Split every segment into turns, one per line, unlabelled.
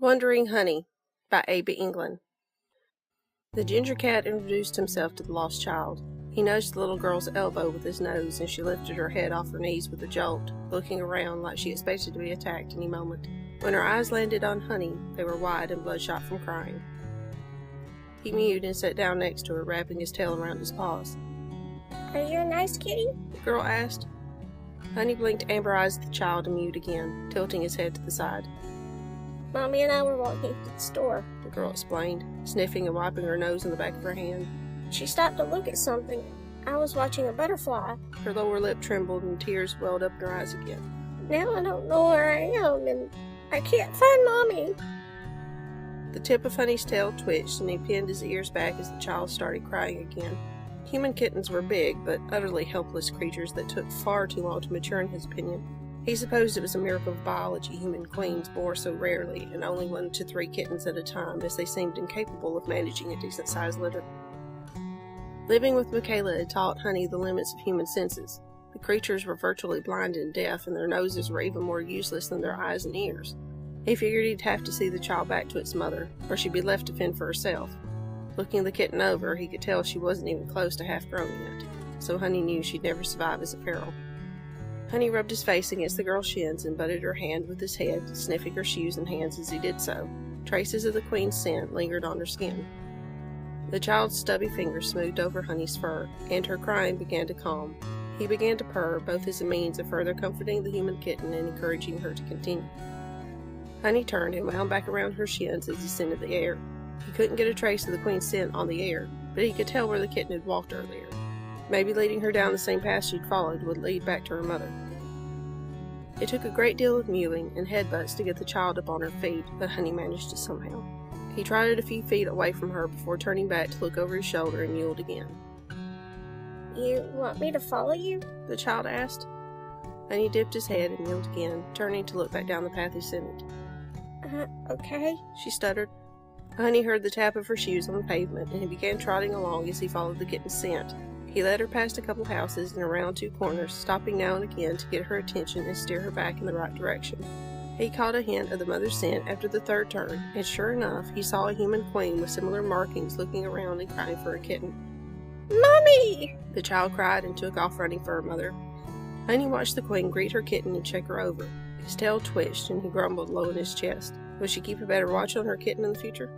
Wandering Honey by A.B. England. The ginger cat introduced himself to the lost child. He nudged the little girl's elbow with his nose, and she lifted her head off her knees with a jolt, looking around like she expected to be attacked any moment. When her eyes landed on Honey, they were wide and bloodshot from crying. He mewed and sat down next to her, wrapping his tail around his paws.
"Are you a nice kitty?"
the girl asked. Honey blinked amber eyes at the child and mewed again, tilting his head to the side.
"Mommy and I were walking to the store,"
the girl explained, sniffing and wiping her nose in the back of her hand.
"She stopped to look at something. I was watching a butterfly.
Her lower lip trembled and tears welled up in her eyes again.
Now I don't know where I am, and I can't find Mommy."
The tip of Honey's tail twitched, and he pinned his ears back as the child started crying again. Human kittens were big, but utterly helpless creatures that took far too long to mature in his opinion. He supposed it was a miracle of biology human queens bore so rarely, and only 1 to 3 kittens at a time, as they seemed incapable of managing a decent-sized litter. Living with Michaela had taught Honey the limits of human senses. The creatures were virtually blind and deaf, and their noses were even more useless than their eyes and ears. He figured he'd have to see the child back to its mother, or she'd be left to fend for herself. Looking the kitten over, he could tell she wasn't even close to half-grown yet, so Honey knew she'd never survive as a feral. Honey rubbed his face against the girl's shins and butted her hand with his head, sniffing her shoes and hands as he did so. Traces of the queen's scent lingered on her skin. The child's stubby fingers smoothed over Honey's fur, and her crying began to calm. He began to purr, both as a means of further comforting the human kitten and encouraging her to continue. Honey turned and wound back around her shins as he scented the air. He couldn't get a trace of the queen's scent on the air, but he could tell where the kitten had walked earlier. Maybe leading her down the same path she'd followed would lead back to her mother. It took a great deal of mewing and headbutts to get the child up on her feet, but Honey managed it somehow. He trotted a few feet away from her before turning back to look over his shoulder and mewed again.
"You want me to follow you?"
the child asked. Honey dipped his head and mewed again, turning to look back down the path he scented.
Okay,"
she stuttered. Honey heard the tap of her shoes on the pavement, and he began trotting along as he followed the kitten's scent. He led her past a couple houses and around 2 corners, stopping now and again to get her attention and steer her back in the right direction. He caught a hint of the mother's scent after the 3rd turn, and sure enough, he saw a human queen with similar markings looking around and crying for a kitten.
"Mommy!"
the child cried and took off running for her mother. Honey watched the queen greet her kitten and check her over. His tail twitched, and he grumbled low in his chest. Would she keep a better watch on her kitten in the future?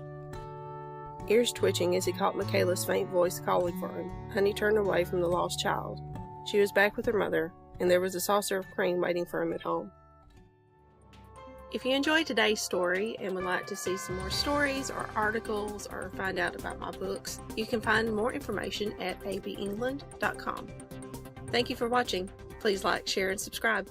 Ears twitching as he caught Michaela's faint voice calling for him, Honey turned away from the lost child. She was back with her mother, and there was a saucer of cream waiting for him at home. If you enjoyed today's story and would like to see some more stories or articles or find out about my books, you can find more information at abengland.com. Thank you for watching. Please like, share, and subscribe.